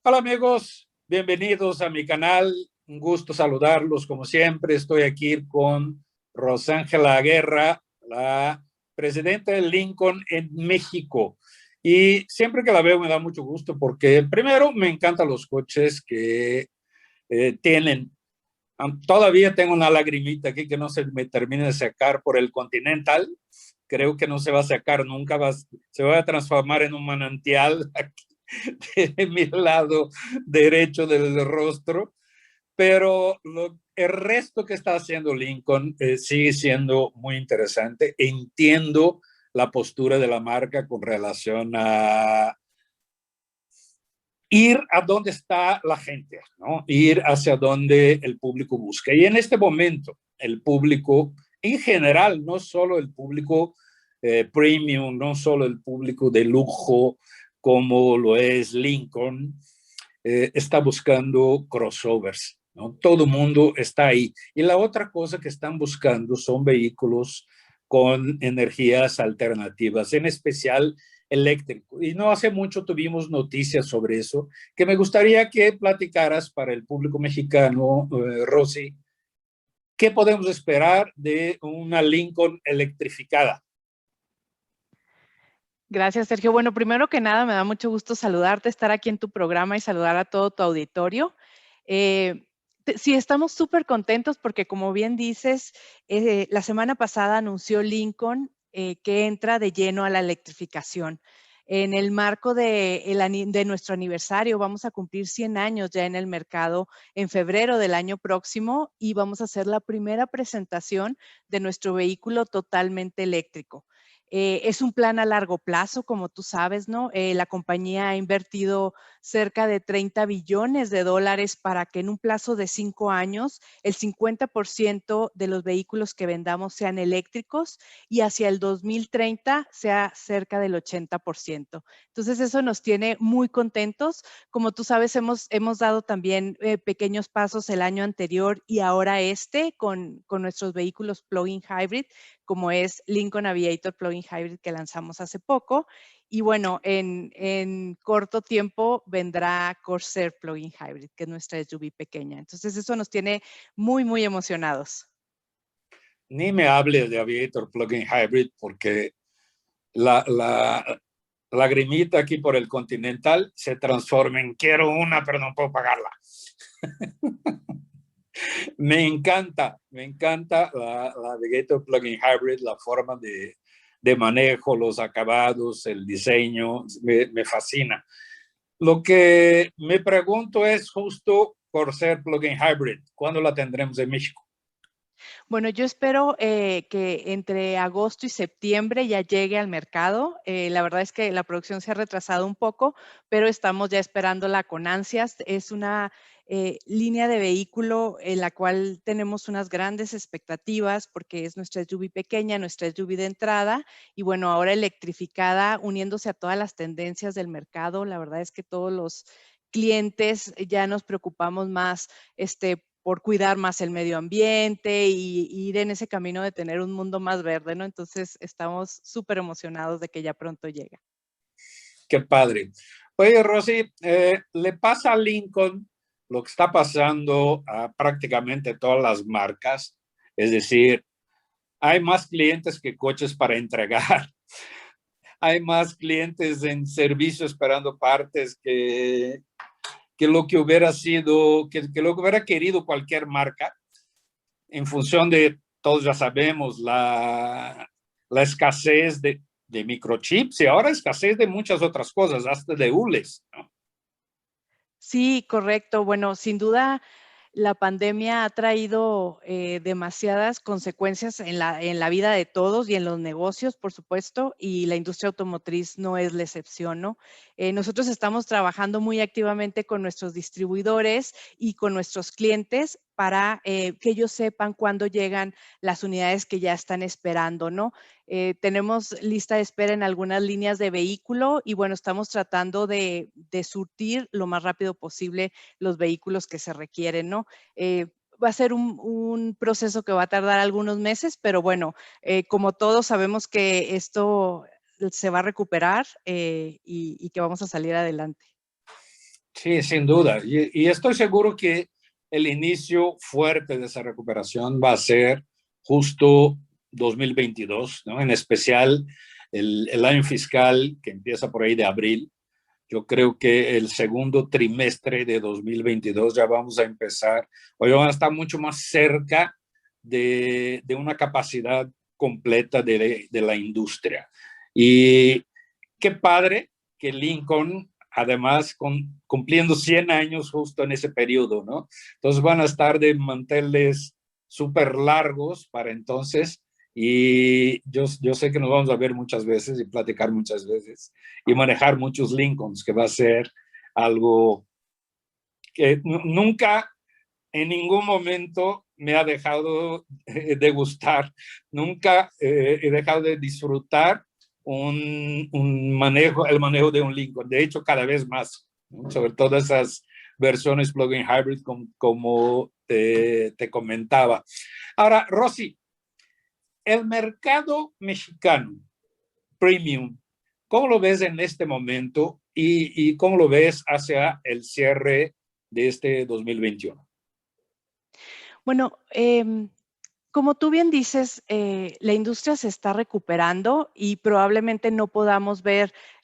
Hola amigos, bienvenidos a mi canal. Un gusto saludarlos como siempre. Estoy aquí con Rosángela Guerra, la presidenta de Lincoln en México. Y siempre que la veo me da mucho gusto porque primero me encantan los coches que tienen. Todavía tengo una lagrimita aquí que no se me termina de sacar por el Continental. Creo que no se va a sacar nunca, se va a transformar en un manantial aquí de mi lado derecho del rostro, pero el resto que está haciendo Lincoln sigue siendo muy interesante. Entiendo la postura de la marca con relación a ir a donde está la gente, ¿no? Ir hacia donde el público busca. Y en este momento, el público en general, no solo el público premium, no solo el público de lujo, como lo es Lincoln, está buscando crossovers, ¿no? Todo el mundo está ahí. Y la otra cosa que están buscando son vehículos con energías alternativas, en especial eléctrico. Y no hace mucho tuvimos noticias sobre eso, que me gustaría que platicaras para el público mexicano, Rosy. ¿Qué podemos esperar de una Lincoln electrificada? Gracias, Sergio. Bueno, primero que nada, me da mucho gusto saludarte, estar aquí en tu programa y saludar a todo tu auditorio. Sí, estamos súper contentos porque, como bien dices, la semana pasada anunció Lincoln que entra de lleno a la electrificación. En el marco de nuestro aniversario, vamos a cumplir 100 años ya en el mercado en febrero del año próximo y vamos a hacer la primera presentación de nuestro vehículo totalmente eléctrico. Es un plan a largo plazo, como tú sabes, ¿no? La compañía ha invertido cerca de 30 billones de dólares para que en un plazo de 5 años el 50% de los vehículos que vendamos sean eléctricos y hacia el 2030 sea cerca del 80%. Entonces, eso nos tiene muy contentos. Como tú sabes, hemos dado también pequeños pasos el año anterior y ahora con nuestros vehículos plug-in hybrid, como es Lincoln Aviator Plug-in Hybrid que lanzamos hace poco. Y bueno, en corto tiempo vendrá Corsair Plug-in Hybrid, que es nuestra SUV pequeña. Entonces, eso nos tiene muy, muy emocionados. Ni me hables de Aviator Plug-in Hybrid porque la lagrimita aquí por el Continental se transforma en quiero una, pero no puedo pagarla. Me encanta la Navigator Plug-in Hybrid, la forma de manejo, los acabados, el diseño, me fascina. Lo que me pregunto es justo por ser Plug-in Hybrid, ¿cuándo la tendremos en México? Bueno, yo espero que entre agosto y septiembre ya llegue al mercado. La verdad es que la producción se ha retrasado un poco, pero estamos ya esperándola con ansias. Es una línea de vehículo en la cual tenemos unas grandes expectativas porque es nuestra SUV pequeña, nuestra SUV de entrada y bueno, ahora electrificada, uniéndose a todas las tendencias del mercado. La verdad es que todos los clientes ya nos preocupamos más por cuidar más el medio ambiente y ir en ese camino de tener un mundo más verde, ¿no? Entonces, estamos súper emocionados de que ya pronto llega. Qué padre. Oye, Rosy, le pasa a Lincoln lo que está pasando a prácticamente todas las marcas, es decir, hay más clientes que coches para entregar. Hay más clientes en servicio esperando partes que lo que hubiera sido, que lo que hubiera querido cualquier marca, en función de, todos ya sabemos, la escasez de microchips y ahora escasez de muchas otras cosas, hasta de hules, ¿no? Sí, correcto. Bueno, sin duda, la pandemia ha traído demasiadas consecuencias en la vida de todos y en los negocios, por supuesto, y la industria automotriz no es la excepción, ¿no? Nosotros estamos trabajando muy activamente con nuestros distribuidores y con nuestros clientes para que ellos sepan cuándo llegan las unidades que ya están esperando, ¿no? Tenemos lista de espera en algunas líneas de vehículo y bueno, estamos tratando de surtir lo más rápido posible los vehículos que se requieren, ¿no? Va a ser un proceso que va a tardar algunos meses, pero bueno, como todos sabemos que esto se va a recuperar y que vamos a salir adelante. Sí, sin duda. Y estoy seguro que el inicio fuerte de esa recuperación va a ser justo 2022, ¿no? En especial el año fiscal que empieza por ahí de abril. Yo creo que el segundo trimestre de 2022 ya vamos a empezar, o ya vamos a estar mucho más cerca de una capacidad completa de la industria. Y qué padre que Lincoln, además, cumpliendo 100 años justo en ese periodo, ¿no? Entonces van a estar de manteles súper largos para entonces. Y yo sé que nos vamos a ver muchas veces y platicar muchas veces y manejar muchos Lincolns, que va a ser algo que nunca en ningún momento me ha dejado de gustar, nunca he dejado de disfrutar el manejo de un Lincoln. De hecho, cada vez más, ¿no? Sobre todo esas versiones plug-in hybrid como te comentaba. Ahora, Rosy, el mercado mexicano premium, ¿cómo lo ves en este momento y cómo lo ves hacia el cierre de este 2021? Bueno, como tú bien dices, la industria se está recuperando y probablemente no podamos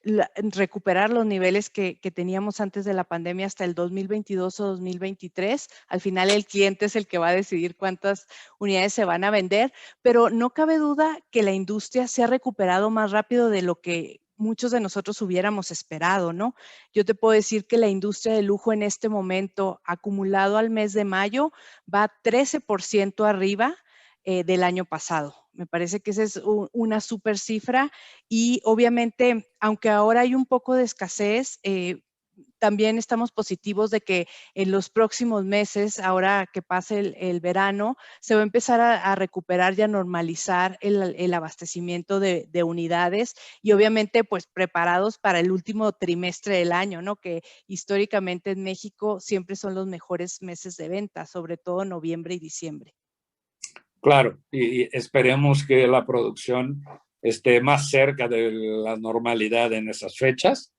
recuperar los niveles que teníamos antes de la pandemia hasta el 2022 o 2023. Al final el cliente es el que va a decidir cuántas unidades se van a vender, pero no cabe duda que la industria se ha recuperado más rápido de lo que muchos de nosotros hubiéramos esperado, ¿no? Yo te puedo decir que la industria de lujo en este momento, acumulado al mes de mayo, va 13% arriba del año pasado. Me parece que esa es una súper cifra y obviamente, aunque ahora hay un poco de escasez, también estamos positivos de que en los próximos meses, ahora que pase el verano, se va a empezar a recuperar y a normalizar el abastecimiento de unidades y obviamente pues preparados para el último trimestre del año, ¿no? Que históricamente en México siempre son los mejores meses de venta, sobre todo noviembre y diciembre. Claro, y esperemos que la producción esté más cerca de la normalidad en esas fechas,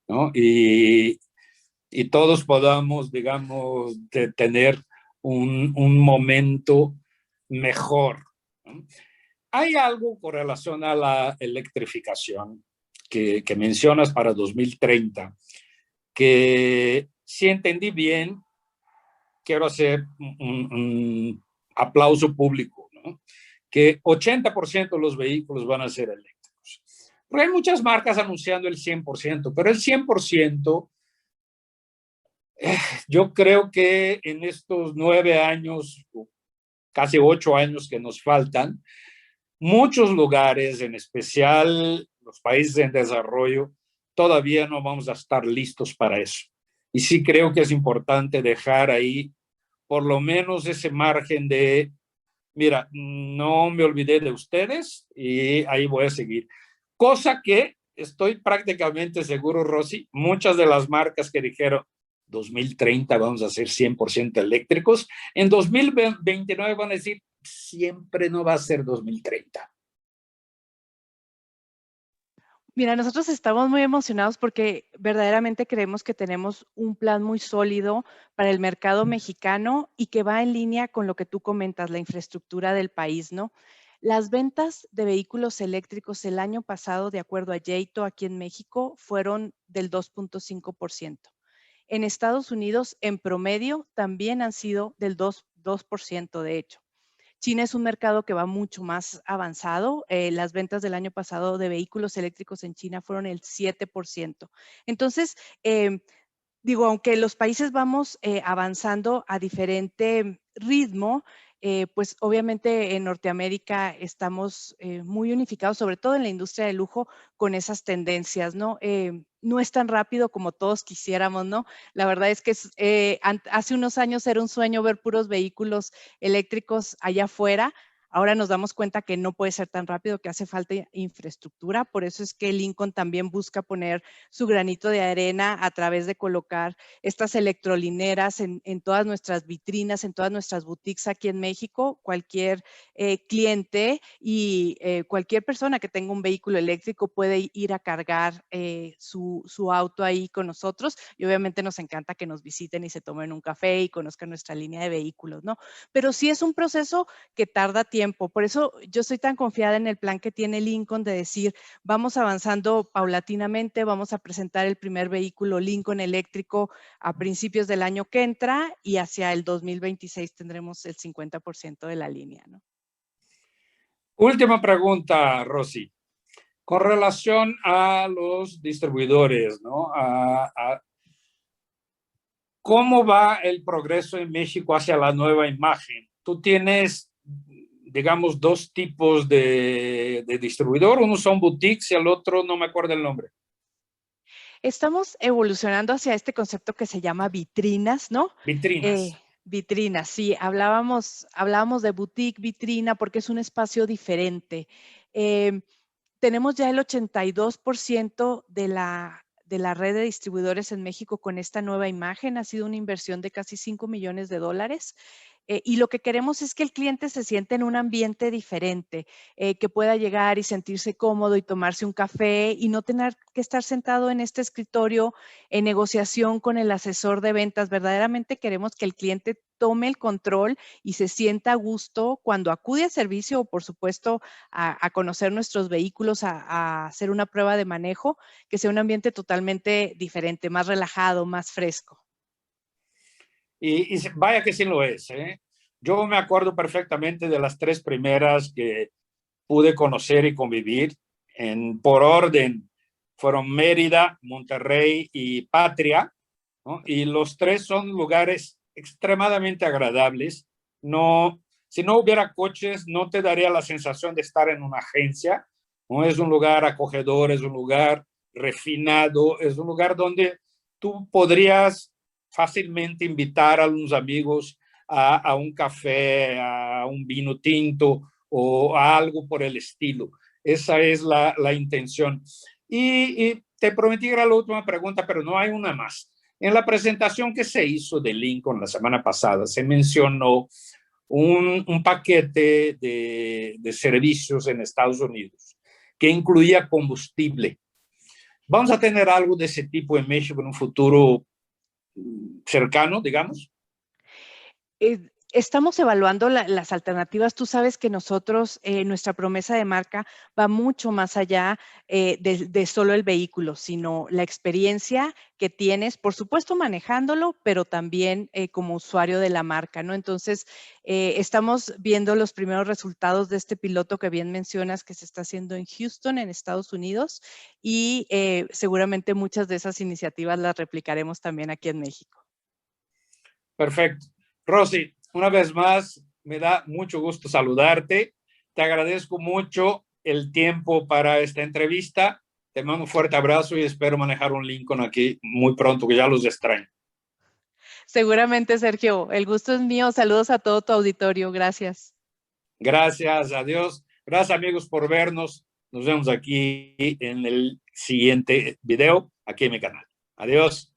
¿no? Y todos podamos, digamos, tener un momento mejor, ¿no? Hay algo con relación a la electrificación que mencionas para 2030, que si entendí bien, quiero hacer un aplauso público, ¿no? Que 80% de los vehículos van a ser eléctricos. Pero hay muchas marcas anunciando el 100%, pero el 100%, yo creo que en estos 9 años, casi 8 años que nos faltan, muchos lugares, en especial los países en desarrollo, todavía no vamos a estar listos para eso. Y sí creo que es importante dejar ahí por lo menos ese margen de, mira, no me olvidé de ustedes y ahí voy a seguir. Cosa que estoy prácticamente seguro, Rosy, muchas de las marcas que dijeron 2030 vamos a ser 100% eléctricos, en 2029 van a decir siempre no va a ser 2030. Mira, nosotros estamos muy emocionados porque verdaderamente creemos que tenemos un plan muy sólido para el mercado mexicano y que va en línea con lo que tú comentas, la infraestructura del país, ¿no? Las ventas de vehículos eléctricos el año pasado, de acuerdo a JATO aquí en México, fueron del 2.5%. En Estados Unidos, en promedio, también han sido del 2% de hecho. China es un mercado que va mucho más avanzado. Las ventas del año pasado de vehículos eléctricos en China fueron el 7%. Entonces, digo, aunque los países vamos avanzando a diferente ritmo, pues obviamente en Norteamérica estamos muy unificados, sobre todo en la industria de lujo, con esas tendencias, ¿no? No es tan rápido como todos quisiéramos, ¿no? La verdad es que hace unos años era un sueño ver puros vehículos eléctricos allá afuera. Ahora nos damos cuenta que no puede ser tan rápido, que hace falta infraestructura. Por eso es que Lincoln también busca poner su granito de arena a través de colocar estas electrolineras en todas nuestras vitrinas, en todas nuestras boutiques aquí en México. Cualquier cliente y cualquier persona que tenga un vehículo eléctrico puede ir a cargar su auto ahí con nosotros, y obviamente nos encanta que nos visiten y se tomen un café y conozcan nuestra línea de vehículos, ¿no? Pero sí es un proceso que tarda tiempo. Por eso yo estoy tan confiada en el plan que tiene Lincoln de decir, vamos avanzando paulatinamente, vamos a presentar el primer vehículo Lincoln eléctrico a principios del año que entra, y hacia el 2026 tendremos el 50% de la línea, ¿no? Última pregunta, Rosy. Con relación a los distribuidores, ¿no? ¿Cómo va el progreso en México hacia la nueva imagen? Tú tienes, digamos, dos tipos de distribuidor. Uno son boutiques y el otro no me acuerdo el nombre. Estamos evolucionando hacia este concepto que se llama vitrinas, ¿no? Vitrinas. Vitrinas, sí. Hablábamos de boutique, vitrina, porque es un espacio diferente. Tenemos ya el 82% de la red de distribuidores en México con esta nueva imagen. Ha sido una inversión de casi $5 millones. Y lo que queremos es que el cliente se sienta en un ambiente diferente, que pueda llegar y sentirse cómodo y tomarse un café y no tener que estar sentado en este escritorio en negociación con el asesor de ventas. Verdaderamente queremos que el cliente tome el control y se sienta a gusto cuando acude a servicio o, por supuesto, a conocer nuestros vehículos, a hacer una prueba de manejo, que sea un ambiente totalmente diferente, más relajado, más fresco. Y vaya que sí lo es, ¿eh? Yo me acuerdo perfectamente de las tres primeras que pude conocer y convivir por orden. Fueron Mérida, Monterrey y Patria, ¿no? Y los tres son lugares extremadamente agradables. No, si no hubiera coches, no te daría la sensación de estar en una agencia, ¿no? Es un lugar acogedor, es un lugar refinado, es un lugar donde tú podrías fácilmente invitar a unos amigos a un café, a un vino tinto o a algo por el estilo. Esa es la intención. Y te prometí que era la última pregunta, pero no hay una más. En la presentación que se hizo de Lincoln la semana pasada, se mencionó un paquete de servicios en Estados Unidos que incluía combustible. ¿Vamos a tener algo de ese tipo en México en un futuro cercano, digamos? Estamos evaluando las alternativas. Tú sabes que nosotros, nuestra promesa de marca va mucho más allá de solo el vehículo, sino la experiencia que tienes, por supuesto manejándolo, pero también como usuario de la marca, ¿no? Entonces, estamos viendo los primeros resultados de este piloto que bien mencionas que se está haciendo en Houston, en Estados Unidos, y seguramente muchas de esas iniciativas las replicaremos también aquí en México. Perfecto. Rosy, una vez más, me da mucho gusto saludarte. Te agradezco mucho el tiempo para esta entrevista. Te mando un fuerte abrazo y espero manejar un Lincoln aquí muy pronto, que ya los extraño. Seguramente, Sergio. El gusto es mío. Saludos a todo tu auditorio. Gracias. Gracias, adiós. Gracias, amigos, por vernos. Nos vemos aquí en el siguiente video, aquí en mi canal. Adiós.